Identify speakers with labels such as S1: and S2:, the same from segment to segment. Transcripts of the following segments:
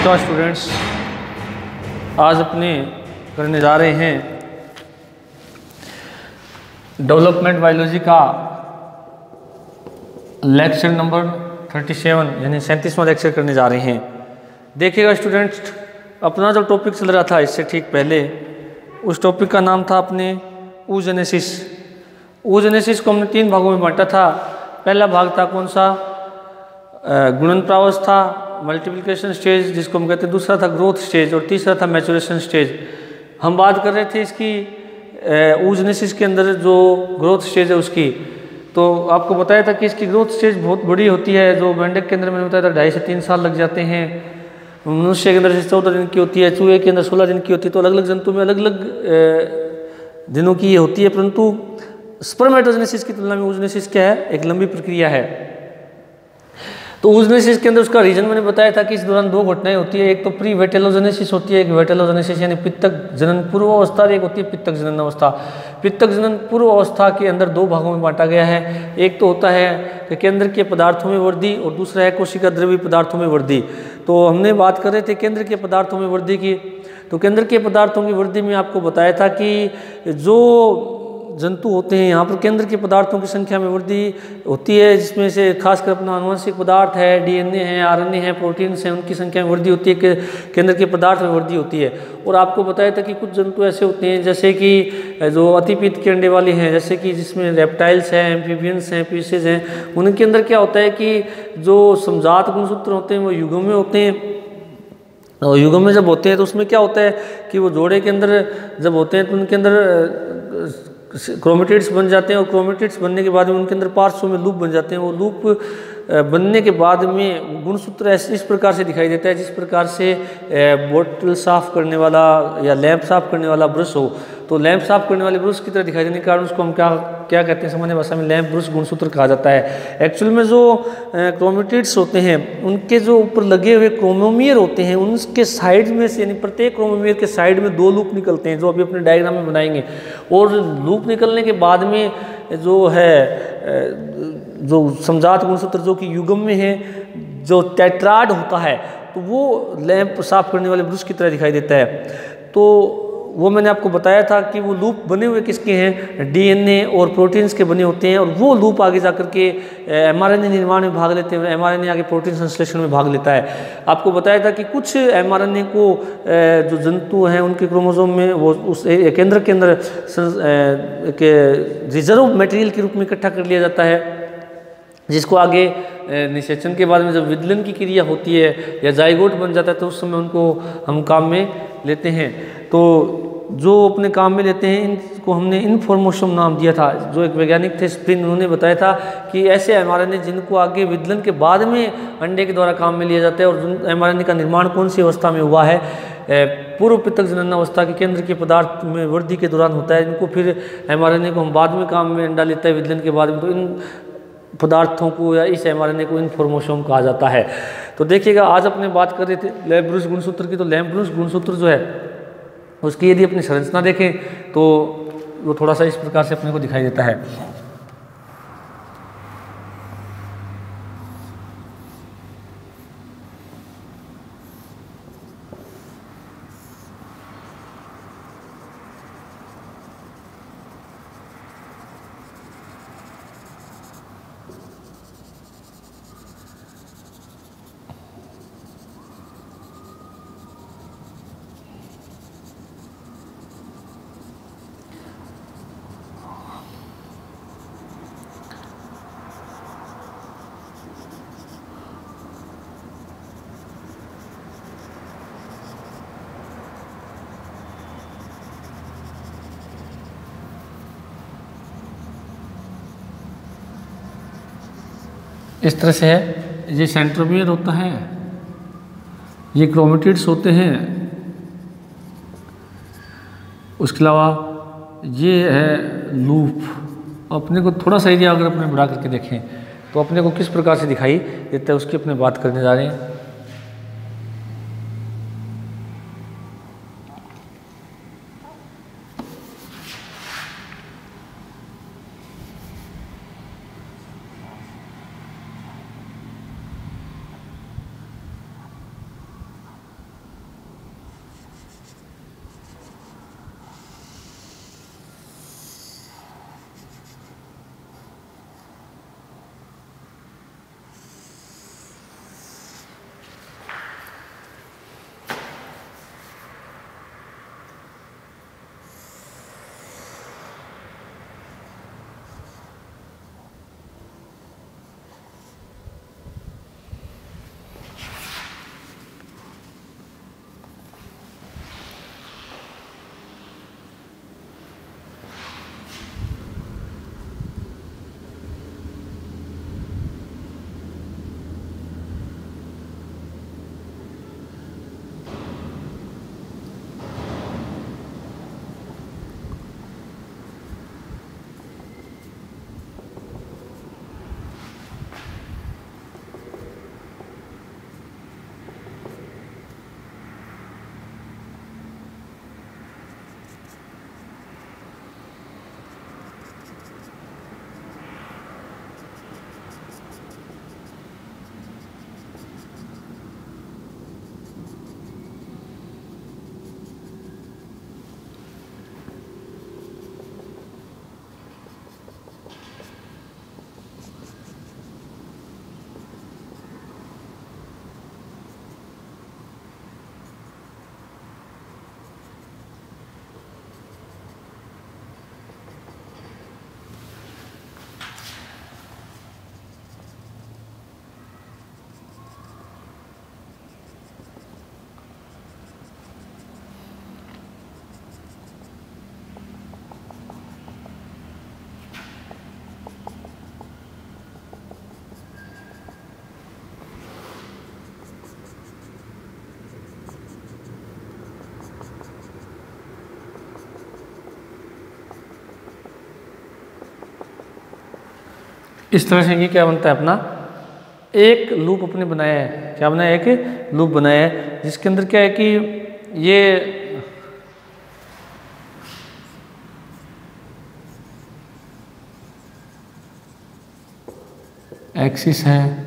S1: नमस्कार स्टूडेंट्स, आज अपने करने जा रहे हैं डेवलपमेंट बायोलॉजी का लेक्चर नंबर 37 यानी 37वां लेक्चर करने जा रहे हैं। देखिएगा स्टूडेंट्स, अपना जो टॉपिक चल रहा था इससे ठीक पहले उस टॉपिक का नाम था अपने oogenesis। oogenesis को हमने 3 भागों में बांटा था। पहला भाग था कौन सा, गुणन प्रावस्था, मल्टीप्लिकेशन स्टेज जिसको हम कहते हैं, दूसरा था ग्रोथ स्टेज और तीसरा था मैचुरेशन स्टेज। हम बात कर रहे थे इसकी oogenesis के अंदर जो ग्रोथ स्टेज है उसकी। तो आपको बताया था कि इसकी ग्रोथ स्टेज बहुत बड़ी होती है। जो मेंढक के अंदर मैंने बताया था 2.5 से 3 साल लग जाते हैं। मनुष्य के अंदर 14 दिन की होती है, चूहे के अंदर 16 दिन की होती है। तो अलग अलग जंतु में अलग अलग दिनों की ये होती है, परंतु स्पर्मेटोजेनेसिस की तुलना में oogenesis क्या है, एक लंबी प्रक्रिया है। तो oogenesis के अंदर उसका रीजन मैंने बताया था कि इस दौरान 2 घटनाएं होती है। एक तो प्री वेटेलोजेनेसिस होती है, एक वेटेलोजेनेसिस यानी पित्तक जनन पूर्व अवस्था, और एक होती है पित्तक जनन अवस्था। पित्तक जनन पूर्व अवस्था के अंदर 2 भागों में बांटा गया है। एक तो होता है कि केंद्र के पदार्थों में वृद्धि और दूसरा है कोशिका द्रव्य पदार्थों में वृद्धि। तो हमने बात कर रहे थे केंद्र के पदार्थों में वृद्धि की। तो केंद्र के पदार्थों की वृद्धि में आपको बताया था कि जो जंतु होते हैं यहाँ पर केंद्र के पदार्थों की संख्या में वृद्धि होती है, जिसमें से खासकर अपना आनुवंशिक पदार्थ है, डीएनए है, आरएनए है, प्रोटीन्स हैं, उनकी संख्या में वृद्धि होती है, कि केंद्र के पदार्थ में वृद्धि होती है। और आपको बताया था कि कुछ जंतु ऐसे होते हैं जैसे कि जो अतिपीत के अंडे वाले हैं, जैसे कि जिसमें रेप्टाइल्स हैं, एम्फीबियंस हैं, पीसेज हैं, उनके अंदर क्या होता है कि जो समजात गुणसूत्र होते हैं वो युगों में होते हैं। और युगों में जब होते हैं तो उसमें क्या होता है कि वो जोड़े के अंदर जब होते हैं तो उनके अंदर क्रोमेटिड्स बन जाते हैं, और क्रोमेटिड्स बनने के बाद में उनके अंदर पार्श्व में लूप बन जाते हैं। वो लूप बनने के बाद में गुणसूत्र इस प्रकार से दिखाई देता है जिस प्रकार से बोतल साफ करने वाला या लैंप साफ करने वाला ब्रश हो। तो लैंप साफ करने वाले ब्रश की तरह दिखाई देने के कारण उसको हम क्या कहते हैं, सामान्य भाषा में लैंप ब्रश गुणसूत्र कहा जाता है। एक्चुअल में जो क्रोमेटिड्स होते हैं उनके जो ऊपर लगे हुए क्रोमोमियर होते हैं, उनके साइड में से यानी प्रत्येक क्रोमोमियर के साइड में 2 लूप निकलते हैं, जो अभी अपने डायग्राम में बनाएंगे। और लूप निकलने के बाद में जो है जो समजात गुणसूत्र जो कि युग्म में है, जो टेट्राड होता है, तो वो लैंप साफ करने वाले ब्रश की तरह दिखाई देता है। तो वो मैंने आपको बताया था कि वो लूप बने हुए किसके हैं, डीएनए और प्रोटीन्स के बने होते हैं। और वो लूप आगे जाकर के एमआरएनए निर्माण में भाग लेते हैं, एमआरएनए आगे प्रोटीन संश्लेषण में भाग लेता है। आपको बताया था कि कुछ एमआरएनए को जो जंतु हैं उनके क्रोमोसोम में वो उस केंद्र के अंदर के रिजर्व मटेरियल के रूप में इकट्ठा कर लिया जाता है, जिसको आगे निषेचन के बाद में जब विदलन की क्रिया होती है या जाइगोट बन जाता है तो उस समय उनको हम काम में लेते हैं। तो जो अपने काम में लेते हैं इनको हमने इनफॉर्मोसोम नाम दिया था। जो एक वैज्ञानिक थे स्प्रिन, उन्होंने बताया था कि ऐसे एमआरएनए जिनको आगे विदलन के बाद में अंडे के द्वारा काम में लिया जाता है, और एमआरएनए का निर्माण कौन सी अवस्था में हुआ है, पूर्व पित्तक जनन अवस्था के केंद्र के पदार्थ में वृद्धि के दौरान होता है। इनको फिर एमआरएनए को हम बाद में काम में अंडा लेता है विदलन के बाद में, तो इन पदार्थों को या इस एमआरएनए को इनफॉर्मोसोम कहा जाता है। तो देखिएगा, आज अपने बात कर रहे थे लैंप ब्रश गुणसूत्र की। तो लैंप ब्रश गुणसूत्र जो है उसकी यदि अपनी संरचना देखें तो वो थोड़ा सा इस प्रकार से अपने को दिखाई देता है। इस तरह से है, ये सेंट्रोमियर होता है, ये क्रोमेटिड्स होते हैं, उसके अलावा ये है लूप। अपने को थोड़ा सा एरिया अगर अपने बढ़ा करके देखें तो अपने को किस प्रकार से दिखाई देता है उसकी अपने बात करने जा रहे हैं। इस तरह से ये क्या बनता है अपना एक लूप अपने बनाया है। क्या बनाया है? एक लूप बनाया है जिसके अंदर क्या है कि ये एक्सिस है,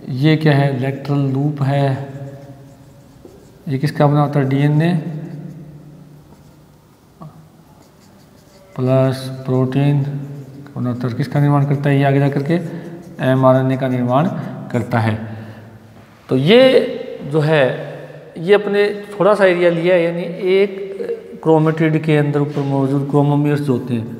S1: ये क्या है? लेटरल लूप है। ये किसका बना होता है? डीएनए प्लस प्रोटीन बना होता है। किसका निर्माण करता है? ये आगे जा करके एमआरएनए का निर्माण करता है। तो ये जो है ये अपने थोड़ा सा एरिया लिया है, यानी एक क्रोमेटिड के अंदर ऊपर मौजूद क्रोमोमियर्स जो होते हैं,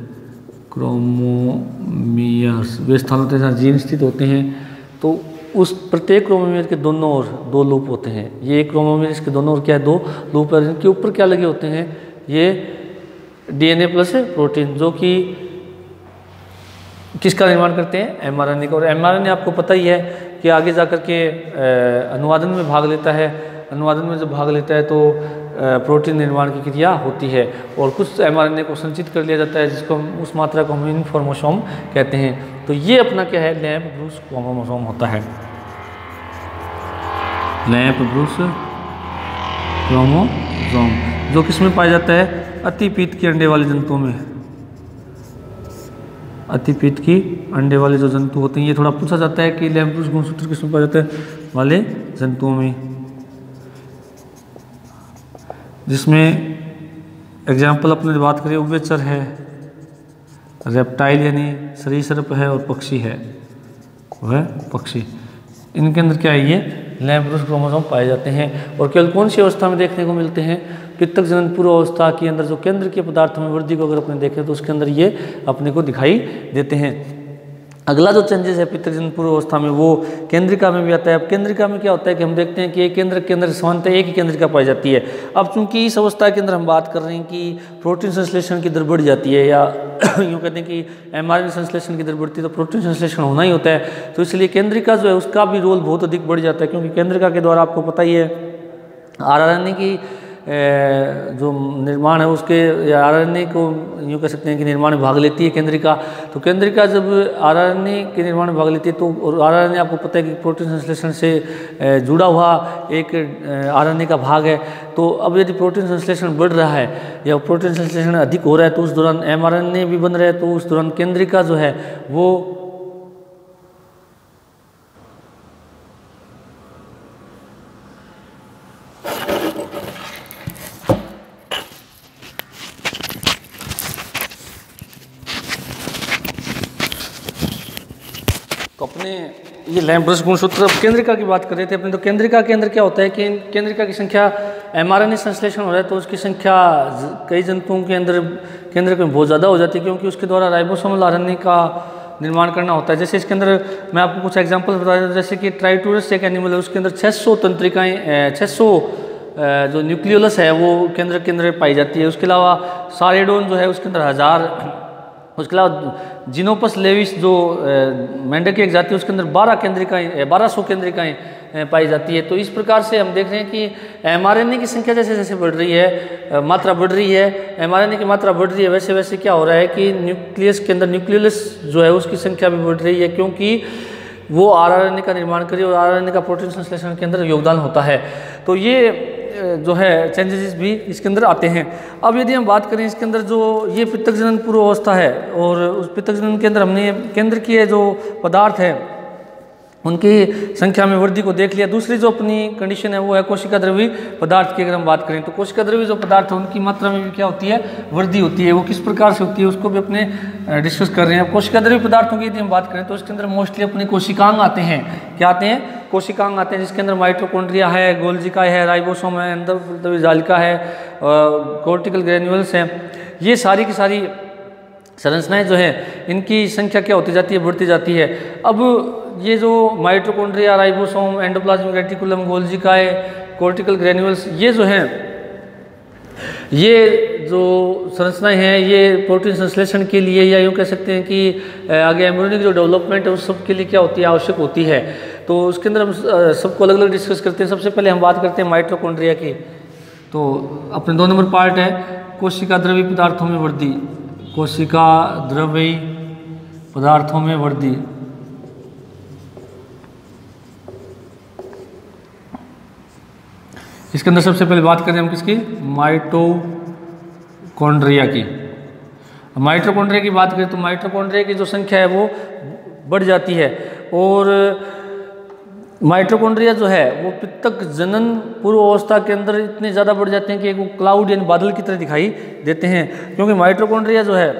S1: क्रोमोमियर्स वे स्थान होते हैं जहाँ जीन स्थित होते हैं। तो उस प्रत्येक क्रोमोमियर के दोनों ओर दो लूप होते हैं। ये एक क्रोमोमियर, इसके दोनों ओर क्या है? दो लूप है। इनके ऊपर क्या लगे होते हैं? ये डीएनए प्लस प्रोटीन, जो कि किसका निर्माण करते हैं? एमआरएनए का। और एमआरएनए आपको पता ही है कि आगे जा कर के अनुवादन में भाग लेता है। अनुवादन में जब भाग लेता है तो प्रोटीन निर्माण की क्रिया होती है और कुछ एमआरएनए को संचित कर लिया जाता है, जिसको हम उस मात्रा को हम इनफॉर्मोसोम कहते हैं। तो ये अपना क्या है? लैंप ब्रूस क्रोमोसोम होता है। लैंप ब्रूस क्रोमोसोम जो किसमें पाया जाता है? अतिपीत के अंडे वाले जंतुओं में। अतिपीत की अंडे वाले जो जंतु होते हैं, ये थोड़ा पूछा जाता है कि लैंप ब्रूस गुणसूत्र किसमें पाया जाता है? वाले जंतुओं में, जिसमें एग्जाम्पल अपने बात करें उभयचर है, रेप्टाइल यानी सरीसृप है और पक्षी है, वह पक्षी। इनके अंदर क्या है? ये लैंप ब्रूस क्रोमोसोम पाए जाते हैं। और केवल कौन सी अवस्था में देखने को मिलते हैं? पितृक जनन पूर्व अवस्था के अंदर जो केंद्र के पदार्थों में वृद्धि को अगर अपने देखें तो उसके अंदर ये अपने को दिखाई देते हैं। अगला जो चेंजेस है पितृक जनन पूर्व अवस्था में वो केंद्रिका में भी आता है। अब केंद्रिका में क्या होता है कि हम देखते हैं कि एक केंद्र के अंदर समानता एक ही केंद्रिका पाई जाती है। अब चूंकि इस अवस्था के अंदर हम बात कर रहे हैं कि प्रोटीन संश्लेषण की दर बढ़ जाती है, या यूँ कहते हैं कि एमआरएनए संश्लेषण की दर बढ़ती है तो प्रोटीन संश्लेषण होना ही होता है। तो इसलिए केंद्रिका जो है उसका भी रोल बहुत अधिक बढ़ जाता है, क्योंकि केंद्रिका के द्वारा आपको पता ही है आरएनए की जो निर्माण है उसके आरएनए को यूँ कह सकते हैं कि निर्माण में भाग लेती है केंद्रिका। तो केंद्रिका जब आरएनए के निर्माण में भाग लेती है तो आरएनए आपको पता है कि प्रोटीन संश्लेषण से जुड़ा हुआ एक आरएनए का भाग है। तो अब यदि प्रोटीन संश्लेषण बढ़ रहा है या प्रोटीन संश्लेषण अधिक हो रहा है तो उस दौरान एमआरएनए भी बन रहा है, तो उस दौरान केंद्रिका जो है वो अपने ये लैंप ब्रूस गुणसूत्र। अब केंद्रिका की बात कर रहे थे अपने, तो केंद्रिका के अंदर क्या होता है कि केंद्रिका की संख्या एमआरएनए संश्लेषण हो रहा है तो उसकी संख्या कई जंतुओं के अंदर केंद्रिका में बहुत ज़्यादा हो जाती है, क्योंकि उसके द्वारा राइबोसोमल आरएनए का निर्माण करना होता है। जैसे इसके अंदर मैं आपको कुछ एग्जाम्पल बता देता हूँ। जैसे कि ट्राइटोरस एक एनिमल है, उसके अंदर 600 तंत्रिकाएँ 600 जो न्यूक्लियोलस है वो केंद्र के अंदर पाई जाती है। उसके अलावा सारेडोन जो है उसके अंदर 1000। उसके अलावा जिनोपस लेविस जो मेंढक की एक जाति है उसके अंदर 1200 केंद्रिकाएँ पाई जाती है। तो इस प्रकार से हम देख रहे हैं कि एमआरएनए की संख्या जैसे जैसे बढ़ रही है, मात्रा बढ़ रही है, एमआरएनए की मात्रा बढ़ रही है, वैसे वैसे क्या हो रहा है कि न्यूक्लियस के अंदर न्यूक्लियोलस जो है उसकी संख्या भी बढ़ रही है, क्योंकि वो आरएनए का निर्माण करी और आरएनए का प्रोटीन संश्लेषण के अंदर योगदान होता है। तो ये जो है चेंजेस भी इसके अंदर आते हैं। अब यदि हम बात करें इसके अंदर जो ये पितृक जनन पूर्व अवस्था है और उस पितृक जनन के अंदर हमने केंद्र के जो पदार्थ है उनकी संख्या में वृद्धि को देख लिया। दूसरी जो अपनी कंडीशन है वो है कोशिका द्रव्य पदार्थ की। अगर हम बात करें तो कोशिका द्रव्य जो पदार्थ है उनकी मात्रा में भी क्या होती है? वृद्धि होती है। वो किस प्रकार से होती है उसको भी अपने डिस्कस कर रहे हैं। अब कोशिका द्रव्य पदार्थों की यदि हम बात करें तो इसके अंदर मोस्टली अपने कोशिकांग आते हैं। क्या आते हैं? कोशिकांग आते हैं, जिसके अंदर माइटोकॉन्ड्रिया है, गोल्जिका है, राइबोसोम है, एंडोप्लाज्मिक जालिका है, कोर्टिकल ग्रेन्यूल्स हैं। ये सारी की सारी संरचनाएं जो है इनकी संख्या क्या होती जाती है? बढ़ती जाती है। अब ये जो माइटोकॉन्ड्रिया, राइबोसोम, एंडोप्लाज्मिक रेटिकुलम, गोल्जिकाए, कोर्टिकल ग्रेन्यूल्स, ये जो हैं ये जो संरचनाएं हैं ये प्रोटीन संश्लेषण के लिए, या यूँ कह सकते हैं कि आगे एम्ब्रियोनिक जो डेवलपमेंट है उस सब के लिए क्या होती है? आवश्यक होती है। तो उसके अंदर हम सबको अलग अलग डिस्कस करते हैं। सबसे पहले हम बात करते हैं माइटोकॉन्ड्रिया की। तो अपने 2 नंबर पार्ट है कोशिका द्रव्य पदार्थों में वृद्धि। कोशिका द्रव्य पदार्थों में वृद्धि। इसके अंदर सबसे पहले बात करें हम किसकी, माइटोकॉन्ड्रिया की। माइटोकॉन्ड्रिया की बात करें तो माइटोकॉन्ड्रिया की जो संख्या है वो बढ़ जाती है, और माइटोकॉन्ड्रिया जो है वो पित्तक जनन पूर्व अवस्था के अंदर इतने ज़्यादा बढ़ जाते हैं कि वो क्लाउड यानी बादल की तरह दिखाई देते हैं, क्योंकि माइटोकॉन्ड्रिया जो है,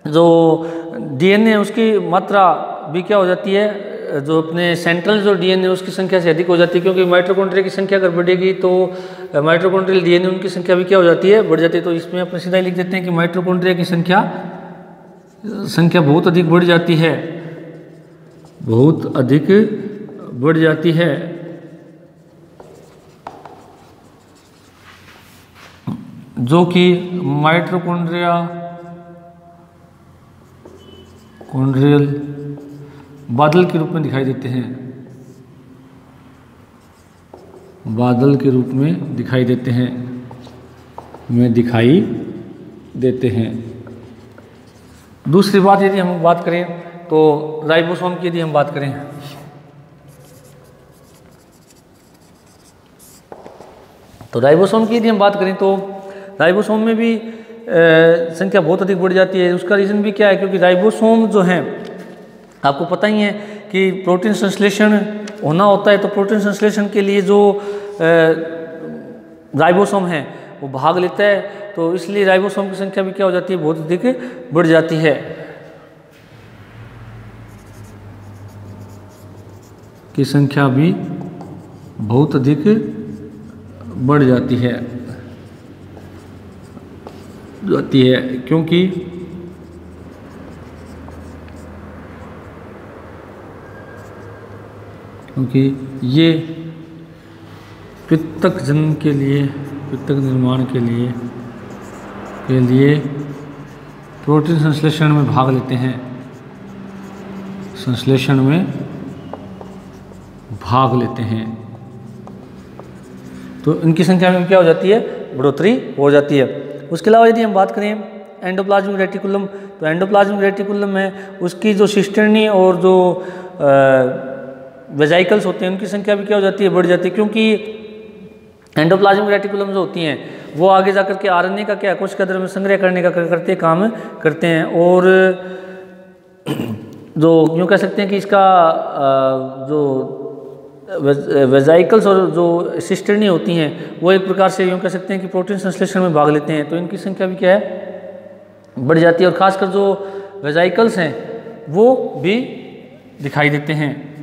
S1: जो डीएनए उसकी मात्रा भी क्या हो जाती है, जो अपने सेंट्रल जो डीएनए उसकी संख्या से अधिक हो जाती है, क्योंकि माइटोकॉन्ड्रिया की संख्या अगर बढ़ेगी तो माइटोकॉन्ड्रियल डीएनए उनकी संख्या भी क्या हो जाती है, बढ़ जाती है। तो इसमें अपने सीधा लिख देते हैं कि माइटोकॉन्ड्रिया की संख्या बहुत अधिक बढ़ जाती है, बहुत अधिक बढ़ जाती है। जो कि माइटोकॉन्ड्रियल बादल के रूप में दिखाई देते हैं, बादल के रूप में दिखाई देते हैं। दूसरी बात यदि हम बात करें तो राइबोसोम की यदि हम बात करें तो राइबोसोम तो राइबोसोम में भी संख्या बहुत अधिक बढ़ जाती है। उसका रीज़न भी क्या है, क्योंकि राइबोसोम जो हैं आपको पता ही है कि प्रोटीन संश्लेषण होना होता है, तो प्रोटीन संश्लेषण के लिए जो राइबोसोम है वो भाग लेता है, तो इसलिए राइबोसोम की संख्या भी क्या हो जाती है, बहुत अधिक बढ़ जाती है। की संख्या भी बहुत अधिक बढ़ जाती है क्योंकि ये पित्तक जनन के लिए, पित्तक निर्माण के लिए प्रोटीन संश्लेषण में भाग लेते हैं, तो इनकी संख्या में क्या हो जाती है, बढ़ोतरी हो जाती है। उसके अलावा यदि हम बात करें एंडोप्लाज्मिक रेटिकुलम, तो एंडोप्लाज्मिक रेटिकुलम में उसकी जो सिस्टर्नी और जो वेजाइकल्स होते हैं उनकी संख्या भी क्या हो जाती है, बढ़ जाती है, क्योंकि एंडोप्लाज्मिक रेटिकुलम जो होती हैं वो आगे जाकर के आरएनए का क्या कोशिका द्रव्य में संग्रह करने का काम करते हैं, और जो यूँ कह सकते हैं कि इसका जो वेजाइकल्स और जो सिस्टर्नी होती हैं वो एक प्रकार से यूँ कह सकते हैं कि प्रोटीन संश्लेषण में भाग लेते हैं, तो इनकी संख्या भी क्या है, बढ़ जाती है, और ख़ासकर जो वेजाइकल्स हैं वो भी दिखाई देते हैं।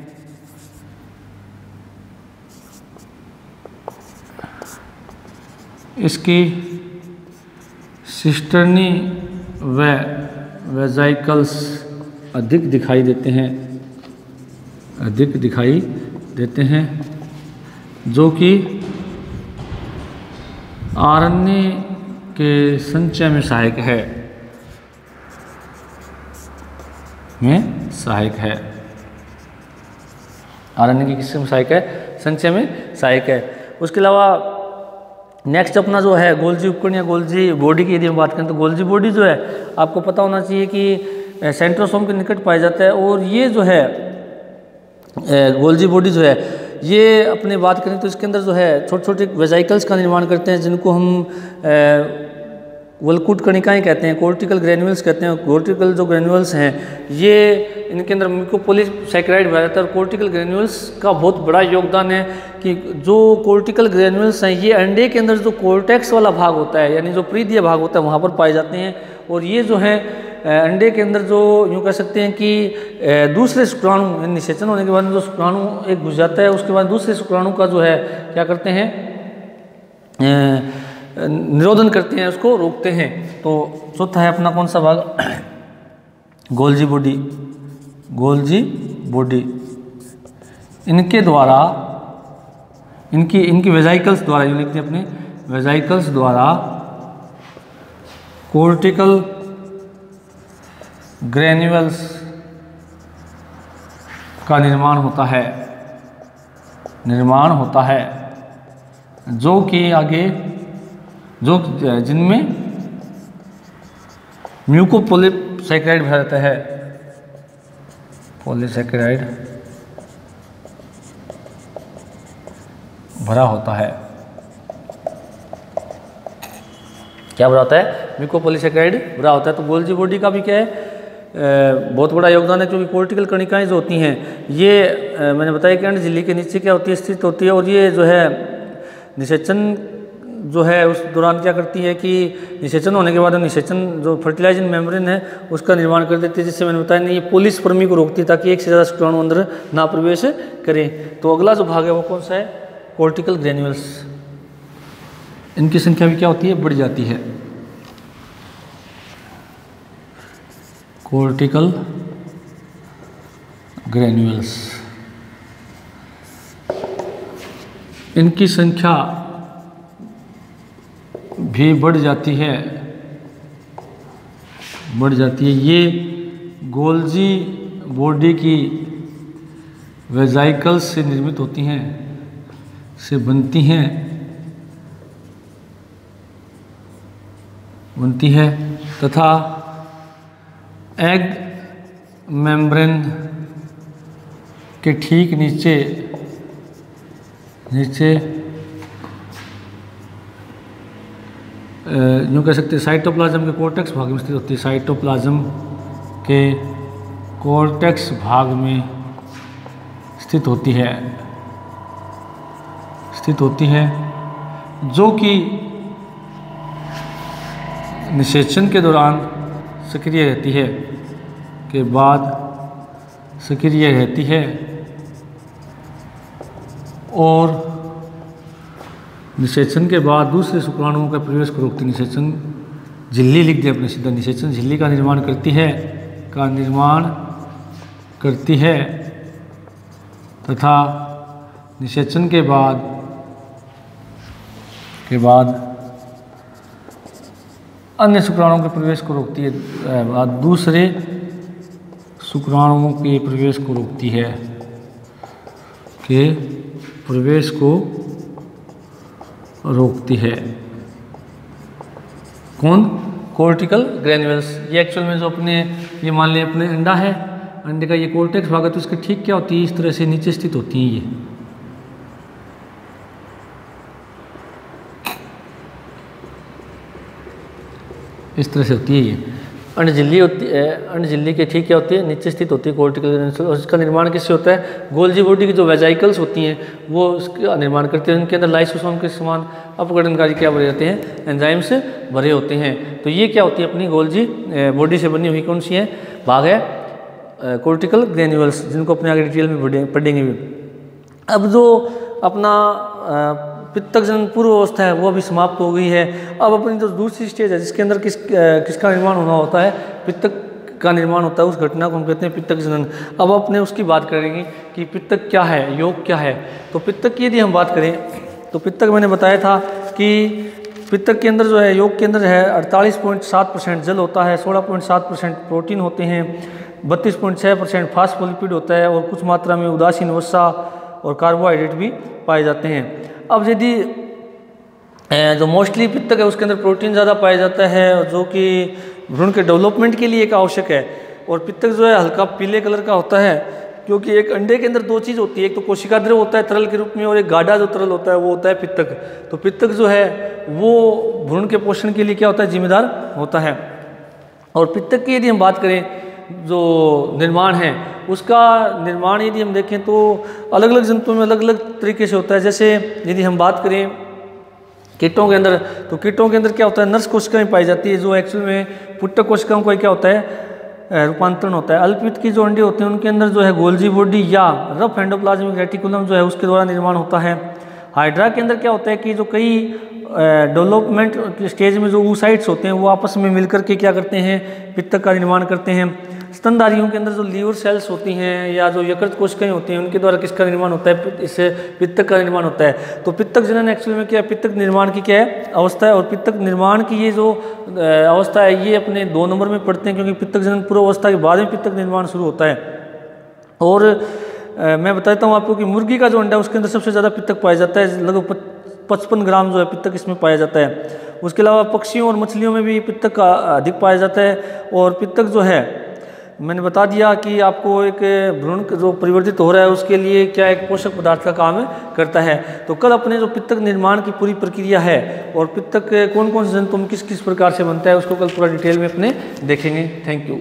S1: इसकी सिस्टर्नी व वेजाइकल्स अधिक दिखाई देते हैं, जो कि आरएनए के संचय में सहायक है, आरएनए की किसमें सहायक है, संचय में सहायक है। उसके अलावा नेक्स्ट अपना जो है गोल्जी उपकरण या गोल्जी बॉडी की यदि हम बात करें तो गोल्जी बॉडी जो है आपको पता होना चाहिए कि सेंट्रोसोम के निकट पाया जाता है, और ये जो है गोल्जी बॉडी जो है ये अपने बात करें तो इसके अंदर जो है छोटे छोटे वेजाइकल्स का निर्माण करते हैं, जिनको हम वल्कुट कणिकाएँ कहते हैं, कोर्टिकल ग्रेन्यूल्स कहते हैं। कोर्टिकल जो ग्रेन्यूल्स हैं ये इनके अंदर म्यूकोपॉलीसैकेराइड पाया जाता है, और कोर्टिकल ग्रेन्यूल्स का बहुत बड़ा योगदान है कि जो कोर्टिकल ग्रेन्यूल्स हैं ये अंडे के अंदर जो कोर्टेक्स वाला भाग होता है यानी जो प्रीदीय भाग होता है वहाँ पर पाए जाते हैं, और ये जो है अंडे के अंदर जो यूँ कह सकते हैं कि दूसरे शुक्राणु निषेचन होने के बाद जो शुक्राणु एक घुस जाता है उसके बाद दूसरे शुक्राणु का जो है क्या करते हैं, निरोधन करते हैं, उसको रोकते हैं। तो चौथा है अपना कौन सा भाग, गोल्जी बॉडी। इनके द्वारा इनकी वेजाइकल्स द्वारा यूँ लिखते हैं अपने वेजाइकल्स द्वारा कोर्टिकल ग्रेन्यूल्स का निर्माण होता है जो कि आगे जिनमें म्यूकोपॉलीसैकेराइड भरा जाता है, पॉलीसेकेराइड भरा होता है। क्या भरा होता है? म्यूकोपॉलीसेकेराइड भरा होता है। तो गोल्जी बॉडी का भी क्या है, बहुत बड़ा योगदान है, क्योंकि कोर्टिकल कणिकाएं जो होती हैं ये मैंने बताया कि अंड झिल्ली के नीचे क्या होती है, स्थित होती है, और ये जो है निषेचन जो है उस दौरान क्या करती है कि निषेचन होने के बाद निषेचन जो फर्टिलाइजिंग मेम्ब्रेन है उसका निर्माण कर देती है, जिससे मैंने बताया नहीं, ये पॉलीस्पर्मी को रोकती है ताकि एक से ज़्यादा शुक्राणु अंदर ना प्रवेश करें। तो अगला जो भाग है वो कौन सा है? Cortical granules. इनकी संख्या भी क्या होती है? बढ़ जाती है। कोर्टिकल ग्रेन्यूल्स, इनकी संख्या भी बढ़ जाती है, बढ़ जाती है। ये गोल्जी बॉडी की वेजाइकल्स से निर्मित होती हैं, से बनती हैं, तथा एग मेम्ब्रेन के ठीक नीचे यूँ कह सकते हैं साइटोप्लाज्म के कोर्टेक्स भाग में स्थित होती है। साइटोप्लाज्म के कोर्टेक्स भाग में स्थित होती है, जो कि निषेचन के दौरान सक्रिय रहती है, के बाद सक्रिय रहती है और निषेचन के बाद दूसरे शुक्राणुओं का प्रवेश को रोकती। निषेचन झिल्ली लिख दिया अपने सीधा, निषेचन झिल्ली का निर्माण करती है तथा निषेचन के बाद अन्य शुक्राणुओं के प्रवेश को रोकती है, दूसरे शुक्राणुओं के प्रवेश को रोकती है, कौन? Cortical granules. ये एक्चुअल में जो अपने ये मान लें अपने अंडा है, अंडे का ये कोर्टेक्स भाग है, तो इसके ठीक क्या होती है? इस तरह से नीचे स्थित होती हैं। ये इस तरह से होती है। ये अंड झिल्ली होती है, अंड झिल्ली के ठीक क्या होती है? नीचे स्थित होती है कोर्टिकल ग्रेन्यूल्स। और इसका निर्माण किससे होता है? गोल्जी बॉडी की जो वेजाइकल्स होती हैं वो उसका निर्माण करती हैं। उनके अंदर लाइसोसोम के समान अपघटनकारी क्या भरे जाते हैं? एंजाइम से भरे होते हैं। तो ये क्या होती है? अपनी गोल्जी बॉडी से बनी हुई कौन सी है? भाग है कोर्टिकल ग्रेन्यूल्स, जिनको अपने आगे डिटेल में पढ़ेंगे भी। अब जो अपना पित्तक जनन पूर्व अवस्था है वो अभी समाप्त हो गई है। अब अपनी जो दूसरी स्टेज है जिसके अंदर किसका निर्माण होना होता है? पित्तक का निर्माण होता है। उस घटना को हम कहते हैं पित्तक जनन। अब अपने उसकी बात करेंगे कि पित्तक क्या है, योग क्या है। तो पित्तक की यदि हम बात करें तो पित्तक मैंने बताया था कि पित्तक के अंदर जो है, योग के अंदर है 48.7% जल होता है, 16.7% प्रोटीन होते हैं, 32.6% फास्फोलिपिड होता है और कुछ मात्रा में उदासीन वसा और कार्बोहाइड्रेट भी पाए जाते हैं। अब यदि जो मोस्टली पित्तक है उसके अंदर प्रोटीन ज़्यादा पाया जाता है जो कि भ्रूण के डेवलपमेंट के लिए एक आवश्यक है। और पित्तक जो है हल्का पीले कलर का होता है, क्योंकि एक अंडे के अंदर दो चीज़ होती है, एक तो कोशिका द्रव होता है तरल के रूप में और एक गाढ़ा जो तरल होता है वो होता है पित्तक। तो पित्तक जो है वो भ्रूण के पोषण के लिए क्या होता है? जिम्मेदार होता है। और पित्तक की यदि हम बात करें जो निर्माण है उसका निर्माण यदि हम देखें तो अलग अलग जंतुओं में अलग अलग तरीके से होता है। जैसे यदि हम बात करें कीटों के अंदर, तो कीटों के अंदर क्या होता है? नर्स कोशिकाएं पाई जाती है जो एक्चुअल में पुट्टक कोशिकाओं का क्या होता है? रूपांतरण होता है। अल्पवित की जो अंडे होते हैं उनके अंदर जो है गोल्जी बॉडी या रफ एंडोप्लाज्मिक रेटिकुलम जो है उसके द्वारा निर्माण होता है। हाइड्रा के अंदर क्या होता है कि जो कई डेवलपमेंट स्टेज में जो oocytes होते हैं वो आपस में मिलकर के क्या करते हैं? पित्तक का निर्माण करते हैं। स्तनधारियों के अंदर जो लीवर सेल्स होती हैं या जो यकृत कोशिकाएं होती हैं उनके द्वारा किसका निर्माण होता है? इससे पित्तक का निर्माण होता है। तो पित्तक जनन एक्चुअल में क्या है? पित्तक निर्माण की क्या है? अवस्था है। और पित्तक निर्माण की ये जो अवस्था है ये अपने 2 नंबर में पढ़ते हैं, क्योंकि पित्तक जनन पूर्व अवस्था के बाद में पित्तक निर्माण शुरू होता है। और मैं बताता हूँ आपको कि मुर्गी का जो अंडा है उसके अंदर सबसे ज़्यादा पित्तक पाया जाता है, लगभग 55 ग्राम जो है पित्तक इसमें पाया जाता है। उसके अलावा पक्षियों और मछलियों में भी पित्तक का अधिक पाया जाता है। और पित्तक जो है मैंने बता दिया कि आपको एक भ्रूण जो परिवर्तित हो रहा है उसके लिए क्या एक पोषक पदार्थ का काम करता है। तो कल अपने जो पित्तक निर्माण की पूरी प्रक्रिया है और पित्तक कौन कौन से जंतु में किस किस प्रकार से बनता है उसको कल पूरा डिटेल में अपने देखेंगे। Thank you.